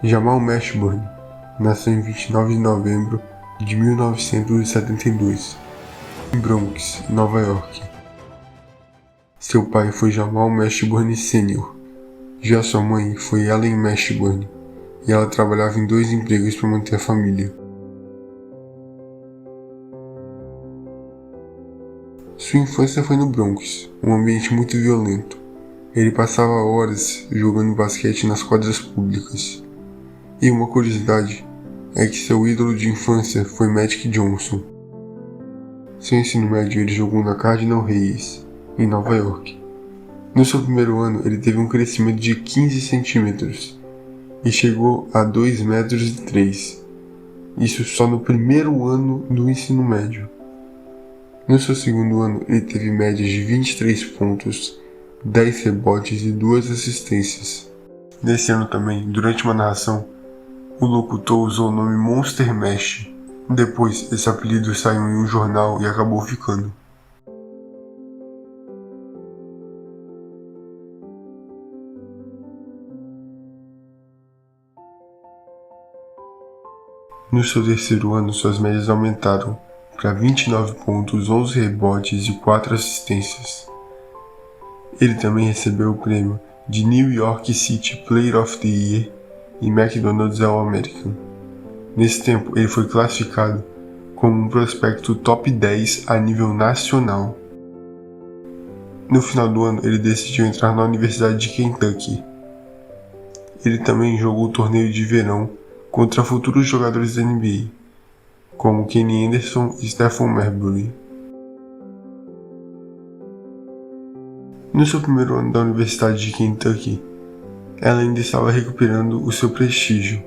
Jamal Mashburn nasceu em 29 de novembro de 1972, em Bronx, Nova York. Seu pai foi Jamal Mashburn Sr. Já sua mãe foi Ellen Mashburn, e ela trabalhava em 2 empregos para manter a família. Sua infância foi no Bronx, um ambiente muito violento. Ele passava horas jogando basquete nas quadras públicas. E uma curiosidade é que seu ídolo de infância foi Magic Johnson. Seu ensino médio ele jogou na Cardinal Hayes, em Nova York. No seu primeiro ano ele teve um crescimento de 15 centímetros e chegou a 2,3 metros. Isso só no primeiro ano do ensino médio. No seu segundo ano ele teve médias de 23 pontos, 10 rebotes e 2 assistências. Nesse ano também, durante uma narração, o locutor usou o nome Monster Mash. Depois, esse apelido saiu em um jornal e acabou ficando. No seu terceiro ano, suas médias aumentaram para 29 pontos, 11 rebotes e 4 assistências. Ele também recebeu o prêmio de New York City Player of the Year e McDonald's All-American. Nesse tempo, ele foi classificado como um prospecto top 10 a nível nacional. No final do ano, ele decidiu entrar na Universidade de Kentucky. Ele também jogou o torneio de verão contra futuros jogadores da NBA, como Kenny Anderson e Stephon Marbury. No seu primeiro ano da Universidade de Kentucky, ela ainda estava recuperando o seu prestígio,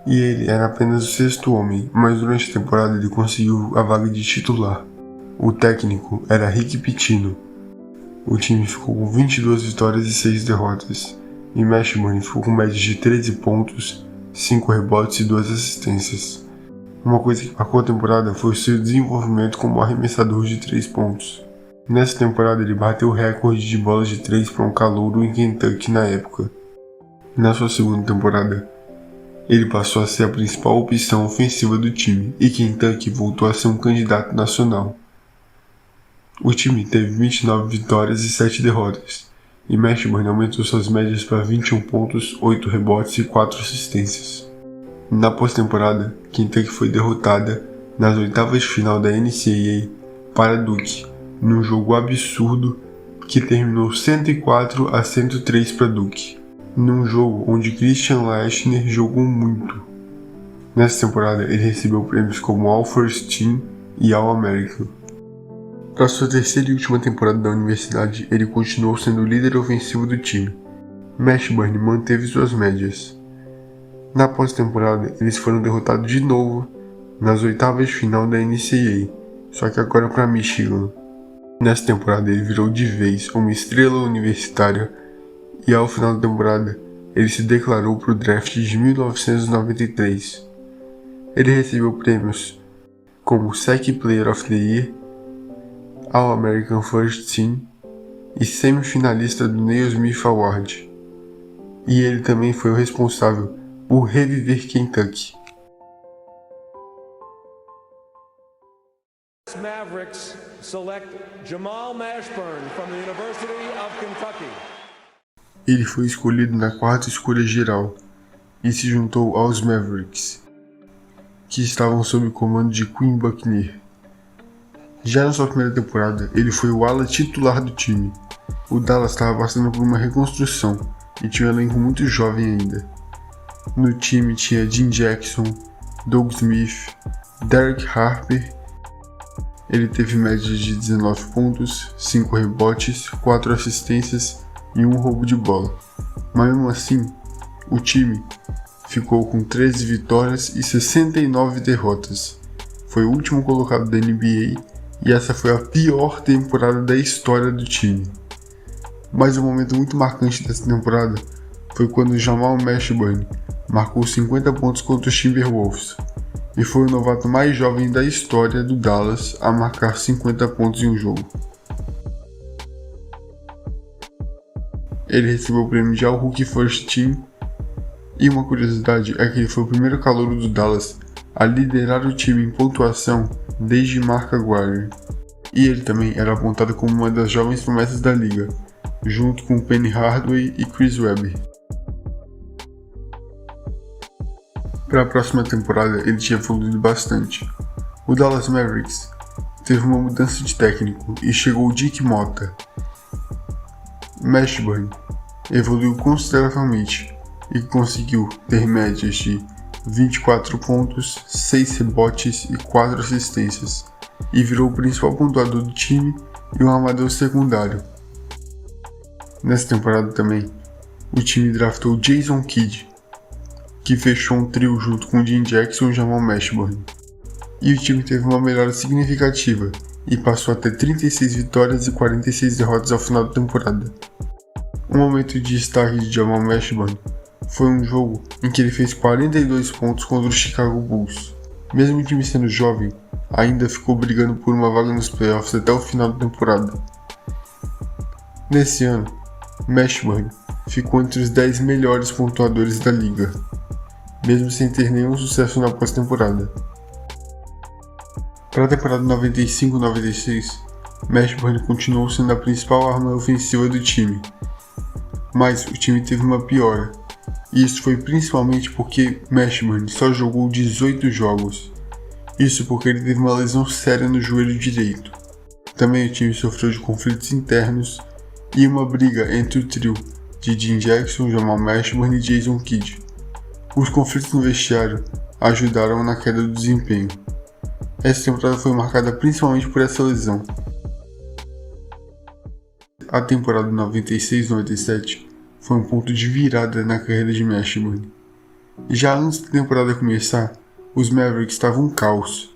e ele era apenas o 6º homem, mas durante a temporada ele conseguiu a vaga de titular. O técnico era Rick Pitino. O time ficou com 22 vitórias e 6 derrotas, e Mashburn ficou com médias de 13 pontos, 5 rebotes e 2 assistências. Uma coisa que marcou a temporada foi o seu desenvolvimento como arremessador de 3 pontos. Nessa temporada ele bateu o recorde de bolas de 3 para um calouro em Kentucky na época. Na sua segunda temporada, ele passou a ser a principal opção ofensiva do time e Kentucky voltou a ser um candidato nacional. O time teve 29 vitórias e 7 derrotas, e Mashburn aumentou suas médias para 21 pontos, 8 rebotes e 4 assistências. Na pós-temporada, Kentucky foi derrotada nas oitavas de final da NCAA para Duke, num jogo absurdo que terminou 104-103 para Duke, num jogo onde Christian Laettner jogou muito. Nessa temporada, ele recebeu prêmios como All-First Team e All-American. Para sua terceira e última temporada da universidade, ele continuou sendo o líder ofensivo do time. Mashburn manteve suas médias. Na pós-temporada, eles foram derrotados de novo nas oitavas de final da NCAA, só que agora para Michigan. Nessa temporada, ele virou de vez uma estrela universitária e ao final da temporada, ele se declarou para o draft de 1993. Ele recebeu prêmios como SEC Player of the Year, All-American First Team e semifinalista do Naismith Award. E ele também foi o responsável por reviver Kentucky. Mavericks select Jamal Mashburn from the University of Kentucky. Ele foi escolhido na 4ª escolha geral e se juntou aos Mavericks, que estavam sob o comando de Quinn Buckner. Já na sua primeira temporada, ele foi o ala titular do time. O Dallas estava passando por uma reconstrução e tinha um elenco muito jovem ainda. No time tinha Jim Jackson, Doug Smith, Derek Harper. Ele teve médias de 19 pontos, 5 rebotes, 4 assistências e 1 roubo de bola. Mas mesmo assim, o time ficou com 13 vitórias e 69 derrotas. Foi o último colocado da NBA e essa foi a pior temporada da história do time. Mas um momento muito marcante dessa temporada foi quando Jamal Mashburn marcou 50 pontos contra os Timberwolves e foi o novato mais jovem da história do Dallas a marcar 50 pontos em um jogo. Ele recebeu o prêmio de All-Rookie First Team E uma curiosidade é que ele foi o primeiro calouro do Dallas a liderar o time em pontuação desde Mark Aguirre. E ele também era apontado como uma das jovens promessas da liga, junto com Penny Hardaway e Chris Webber. Para a próxima temporada ele tinha evoluído bastante. O Dallas Mavericks teve uma mudança de técnico e chegou o Dick Motta. Mashburn evoluiu consideravelmente e conseguiu ter médias de 24 pontos, 6 rebotes e 4 assistências, e virou o principal pontuador do time e um armador secundário. Nessa temporada também, o time draftou Jason Kidd, que fechou um trio junto com Jim Jackson e Jamal Mashburn. E o time teve uma melhora significativa e passou a ter 36 vitórias e 46 derrotas ao final da temporada. Um momento de destaque de Jamal Mashburn foi um jogo em que ele fez 42 pontos contra o Chicago Bulls. Mesmo o time sendo jovem, ainda ficou brigando por uma vaga nos playoffs até o final da temporada. Nesse ano, Mashburn ficou entre os 10 melhores pontuadores da liga, mesmo sem ter nenhum sucesso na pós-temporada. Para a temporada 95-96, Mashburn continuou sendo a principal arma ofensiva do time, mas o time teve uma piora, e isso foi principalmente porque Mashburn só jogou 18 jogos, isso porque ele teve uma lesão séria no joelho direito. Também o time sofreu de conflitos internos e uma briga entre o trio de Jim Jackson, Jamal Mashburn e Jason Kidd. Os conflitos no vestiário ajudaram na queda do desempenho. Essa temporada foi marcada principalmente por essa lesão. A temporada 96-97 foi um ponto de virada na carreira de Mashburn. Já antes da temporada começar, os Mavericks estavam um caos.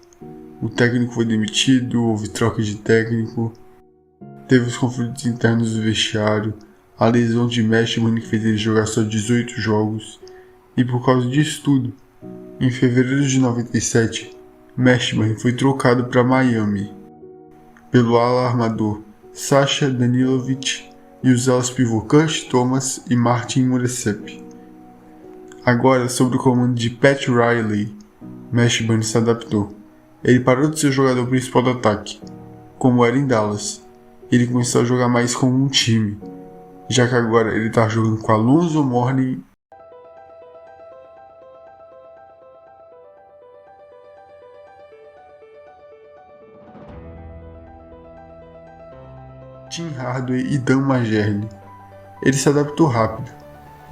O técnico foi demitido, houve troca de técnico, teve os conflitos internos do vestiário, a lesão de Mashburn que fez ele jogar só 18 jogos, e por causa disso tudo, em fevereiro de 97, Mashburn foi trocado para Miami pelo ala armador Sasha Danilovic e os alas pivô Kurt Thomas e Martin Murecep. Agora, sob o comando de Pat Riley, Mashburn se adaptou. Ele parou de ser o jogador principal do ataque, como era em Dallas. Ele começou a jogar mais como um time, já que agora ele está jogando com Alonzo Mourning, Tim Hardaway e Dan Majerle. Ele se adaptou rápido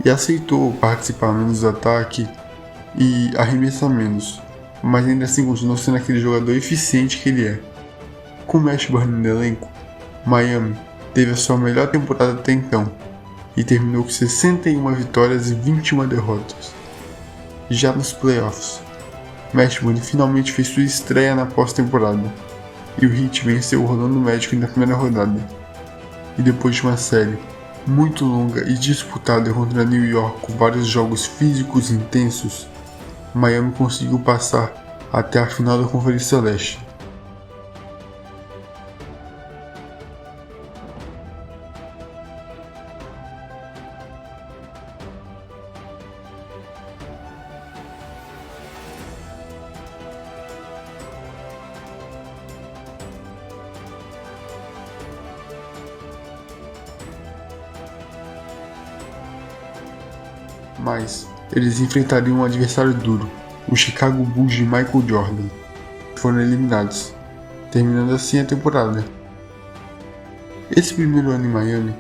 e aceitou participar menos do ataque e arremessar menos, mas ainda assim continuou sendo aquele jogador eficiente que ele é. Com Mashburn no elenco, Miami teve a sua melhor temporada até então e terminou com 61 vitórias e 21 derrotas. Já nos playoffs, Mashburn finalmente fez sua estreia na pós-temporada e o Heat venceu o Orlando Magic na primeira rodada. E depois de uma série muito longa e disputada contra New York com vários jogos físicos intensos, Miami conseguiu passar até a final da Conferência Leste. Mas eles enfrentariam um adversário duro, o Chicago Bulls de Michael Jordan. Foram eliminados, terminando assim a temporada. Esse primeiro ano em Miami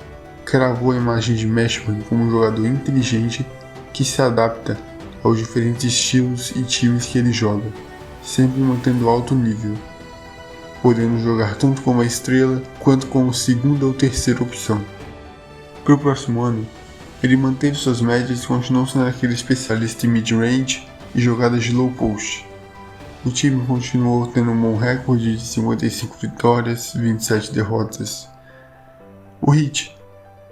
cravou a imagem de Mashburn como um jogador inteligente que se adapta aos diferentes estilos e times que ele joga, sempre mantendo alto nível, podendo jogar tanto como a estrela quanto como segunda ou terceira opção. Para o próximo ano, ele manteve suas médias e continuou sendo aquele especialista em mid-range e jogadas de low post. O time continuou tendo um bom recorde de 55 vitórias e 27 derrotas. O Heat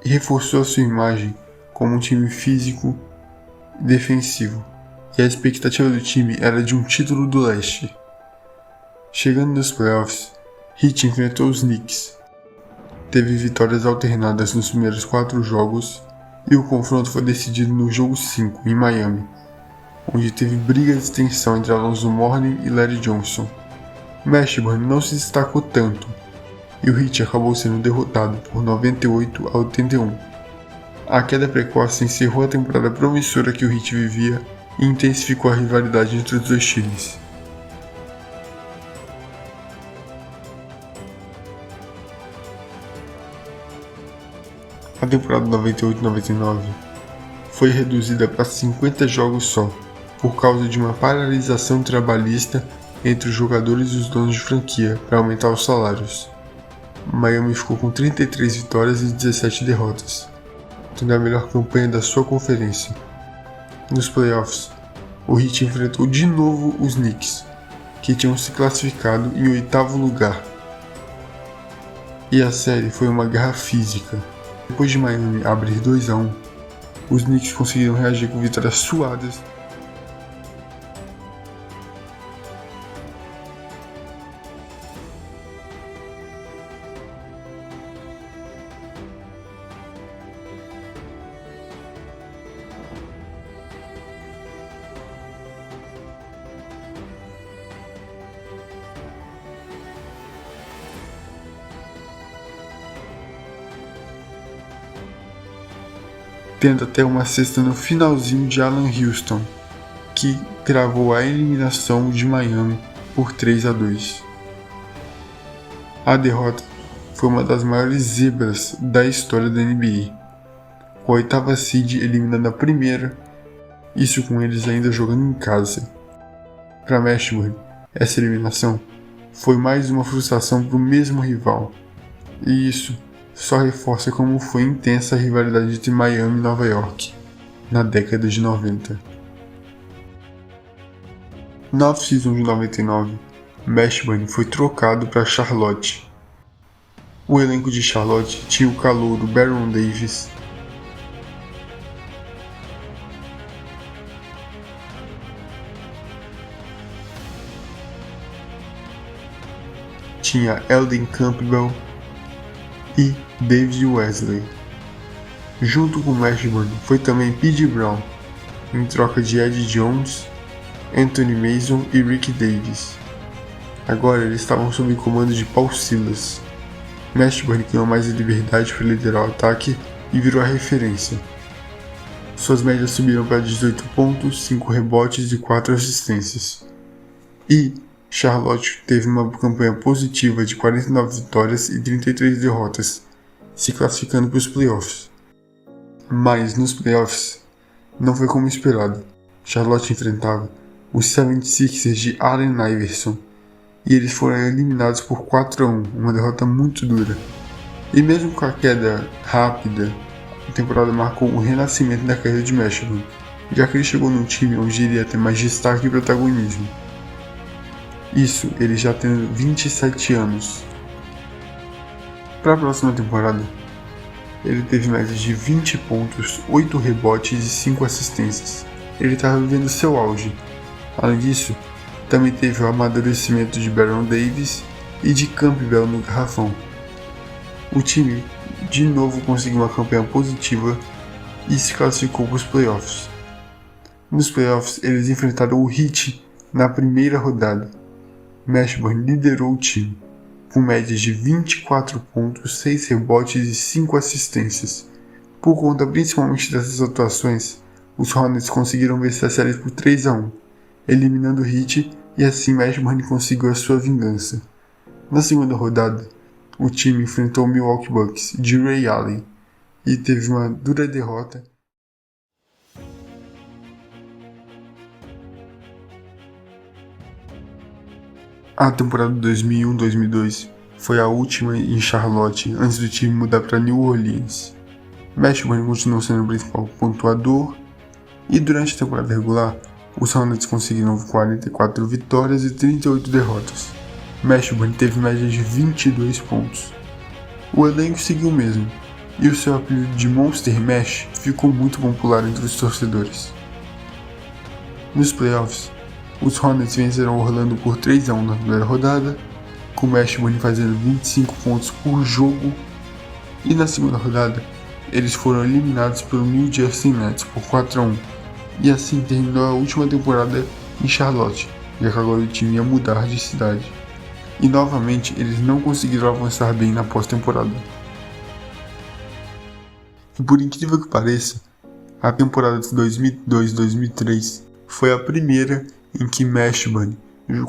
reforçou a sua imagem como um time físico e defensivo, e a expectativa do time era de um título do leste. Chegando nos playoffs, Heat enfrentou os Knicks. Teve vitórias alternadas nos primeiros 4 jogos E o confronto foi decidido no jogo 5, em Miami, onde teve briga de tensão entre Alonzo Mourning e Larry Johnson. Mashburn não se destacou tanto, e o Heat acabou sendo derrotado por 98-81. A queda precoce encerrou a temporada promissora que o Heat vivia e intensificou a rivalidade entre os dois times. A temporada 98-99 foi reduzida para 50 jogos só, por causa de uma paralisação trabalhista entre os jogadores e os donos de franquia para aumentar os salários. Miami ficou com 33 vitórias e 17 derrotas, tendo a melhor campanha da sua conferência. Nos playoffs, o Heat enfrentou de novo os Knicks, que tinham se classificado em 8º lugar. E a série foi uma guerra física. Depois de Miami abrir 2-1, os Knicks conseguiram reagir com vitórias suadas. Tendo até uma cesta no finalzinho de Allan Houston, que gravou a eliminação de Miami por 3-2. A derrota foi uma das maiores zebras da história da NBA, com a 8ª seed eliminando a primeira, isso com eles ainda jogando em casa. Para Mashburn, essa eliminação foi mais uma frustração para o mesmo rival, e isso só reforça como foi intensa a rivalidade entre Miami e Nova York na década de 90. Na off-season de 99, Mashburn foi trocado para Charlotte. O elenco de Charlotte tinha o calouro Baron Davis, tinha Elden Campbell e David Wesley. Junto com Mashburn foi também P.J. Brown, em troca de Ed Jones, Anthony Mason e Rick Davis. Agora eles estavam sob comando de Paul Silas. Mashburn ganhou mais liberdade para liderar o ataque e virou a referência. Suas médias subiram para 18 pontos, 5 rebotes e 4 assistências. E Charlotte teve uma campanha positiva de 49 vitórias e 33 derrotas, se classificando para os playoffs. Mas nos playoffs, não foi como esperado. Charlotte enfrentava os 76ers de Allen Iverson, e eles foram eliminados por 4-1, uma derrota muito dura. E mesmo com a queda rápida, a temporada marcou o renascimento da carreira de Mashburn, já que ele chegou num time onde iria ter mais destaque e protagonismo. Isso ele já tendo 27 anos. Para a próxima temporada, ele teve médias de 20 pontos, 8 rebotes e 5 assistências. Ele estava vivendo seu auge. Além disso, também teve o amadurecimento de Baron Davis e de Campbell no garrafão. O time de novo conseguiu uma campanha positiva e se classificou para os playoffs. Nos playoffs, eles enfrentaram o Heat na primeira rodada. Mashburn liderou o time, com médias de 24 pontos, 6 rebotes e 5 assistências. Por conta principalmente dessas atuações, os Hornets conseguiram vencer a série por 3-1, eliminando o Heat, e assim Mashburn conseguiu a sua vingança. Na segunda rodada, o time enfrentou o Milwaukee Bucks de Ray Allen e teve uma dura derrota. A temporada 2001-2002 foi a última em Charlotte antes do time mudar para New Orleans. Mashburn continuou sendo o principal pontuador e durante a temporada regular, os Hornets conseguiram 44 vitórias e 38 derrotas. Mashburn teve média de 22 pontos. O elenco seguiu o mesmo, e o seu apelido de Monster Mash ficou muito popular entre os torcedores. Nos playoffs, os Hornets venceram Orlando por 3-1 na primeira rodada, com Mashburn fazendo 25 pontos por jogo, e na segunda rodada, eles foram eliminados pelo New Jersey Nets por 4-1, e assim terminou a última temporada em Charlotte, já que agora o time ia mudar de cidade. E novamente eles não conseguiram avançar bem na pós-temporada. E por incrível que pareça, a temporada de 2002-2003 foi a primeira em que Mashburn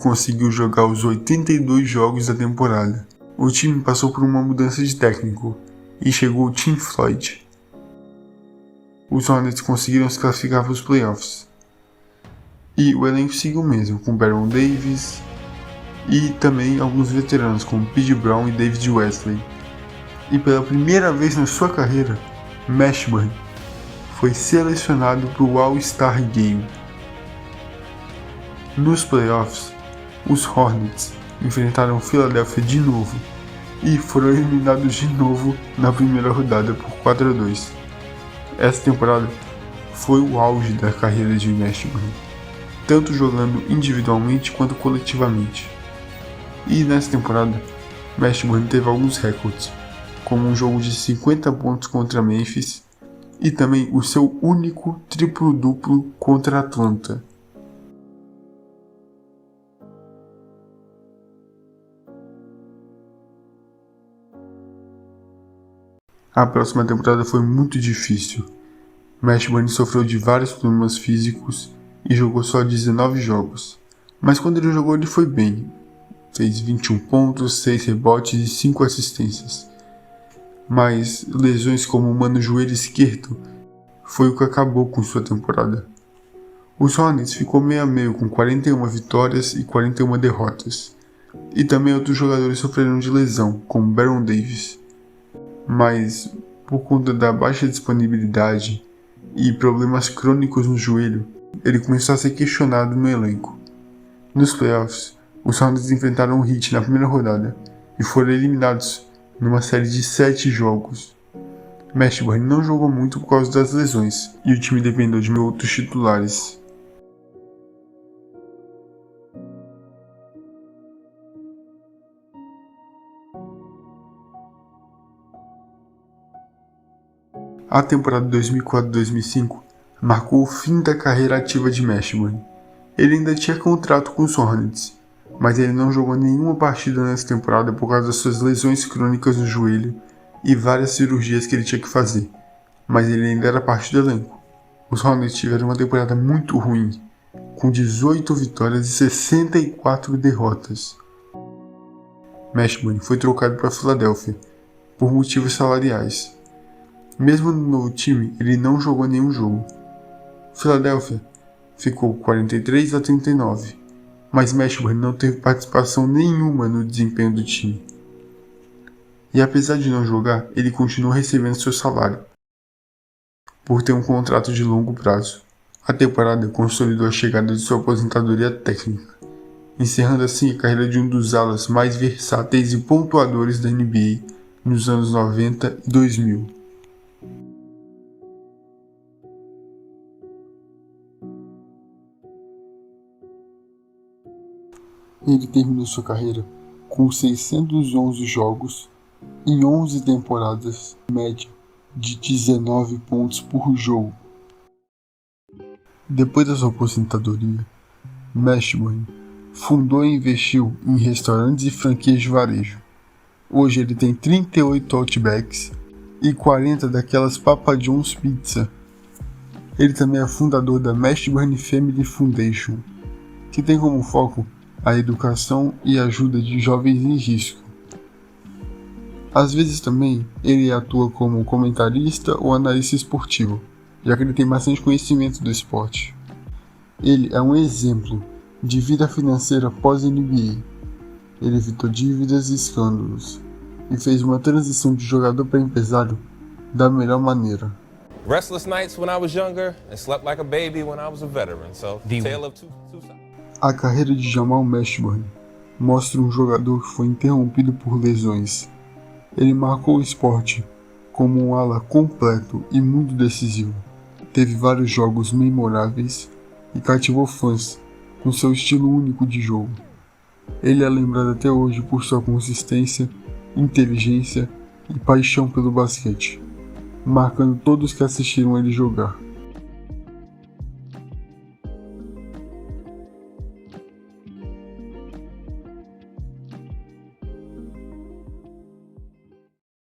conseguiu jogar os 82 jogos da temporada. O time passou por uma mudança de técnico e chegou o Tim Floyd. Os Hornets conseguiram se classificar para os playoffs. E o elenco seguiu mesmo, com Baron Davis e também alguns veteranos como P.J. Brown e David Wesley. E pela primeira vez na sua carreira, Mashburn foi selecionado para o All-Star Game. Nos playoffs, os Hornets enfrentaram Philadelphia de novo e foram eliminados de novo na primeira rodada por 4-2. Essa temporada foi o auge da carreira de Mashburn, tanto jogando individualmente quanto coletivamente. E nessa temporada, Mashburn teve alguns recordes, como um jogo de 50 pontos contra Memphis e também o seu único triplo-duplo contra Atlanta. A próxima temporada foi muito difícil. Mashburn sofreu de vários problemas físicos e jogou só 19 jogos. Mas quando ele jogou, ele foi bem. Fez 21 pontos, 6 rebotes e 5 assistências. Mas lesões como uma no joelho esquerdo foi o que acabou com sua temporada. Os Hornets ficou meio a meio com 41 vitórias e 41 derrotas. E também outros jogadores sofreram de lesão, como Baron Davis. Mas, por conta da baixa disponibilidade e problemas crônicos no joelho, ele começou a ser questionado no elenco. Nos playoffs, os Hornets enfrentaram o Heat na primeira rodada e foram eliminados numa série de 7 jogos. Mashburn não jogou muito por causa das lesões e o time dependeu de outros titulares. A temporada 2004-2005 marcou o fim da carreira ativa de Mashburn. Ele ainda tinha contrato com os Hornets, mas ele não jogou nenhuma partida nessa temporada por causa das suas lesões crônicas no joelho e várias cirurgias que ele tinha que fazer, mas ele ainda era parte do elenco. Os Hornets tiveram uma temporada muito ruim, com 18 vitórias e 64 derrotas. Mashburn foi trocado para Filadélfia por motivos salariais. Mesmo no novo time, ele não jogou nenhum jogo. Filadélfia ficou 43-39, mas Mashburn não teve participação nenhuma no desempenho do time. E apesar de não jogar, ele continuou recebendo seu salário, por ter um contrato de longo prazo. A temporada consolidou a chegada de sua aposentadoria técnica, encerrando assim a carreira de um dos alas mais versáteis e pontuadores da NBA nos anos 90 e 2000. Ele terminou sua carreira com 611 jogos em 11 temporadas, média de 19 pontos por jogo. Depois da sua aposentadoria, Mashburn fundou e investiu em restaurantes e franquias de varejo. Hoje ele tem 38 Outbacks e 40 daquelas Papa John's Pizza. Ele também é fundador da Mashburn Family Foundation, que tem como foco a educação e ajuda de jovens em risco. Às vezes também ele atua como comentarista ou analista esportivo, já que ele tem bastante conhecimento do esporte. Ele é um exemplo de vida financeira pós-NBA. Ele evitou dívidas e escândalos e fez uma transição de jogador para empresário da melhor maneira. Restless nights when I was younger and slept like a baby when I was a veteran. So, tale of two sides. A carreira de Jamal Mashburn mostra um jogador que foi interrompido por lesões. Ele marcou o esporte como um ala completo e muito decisivo. Teve vários jogos memoráveis e cativou fãs com seu estilo único de jogo. Ele é lembrado até hoje por sua consistência, inteligência e paixão pelo basquete. marcando todos que assistiram ele jogar.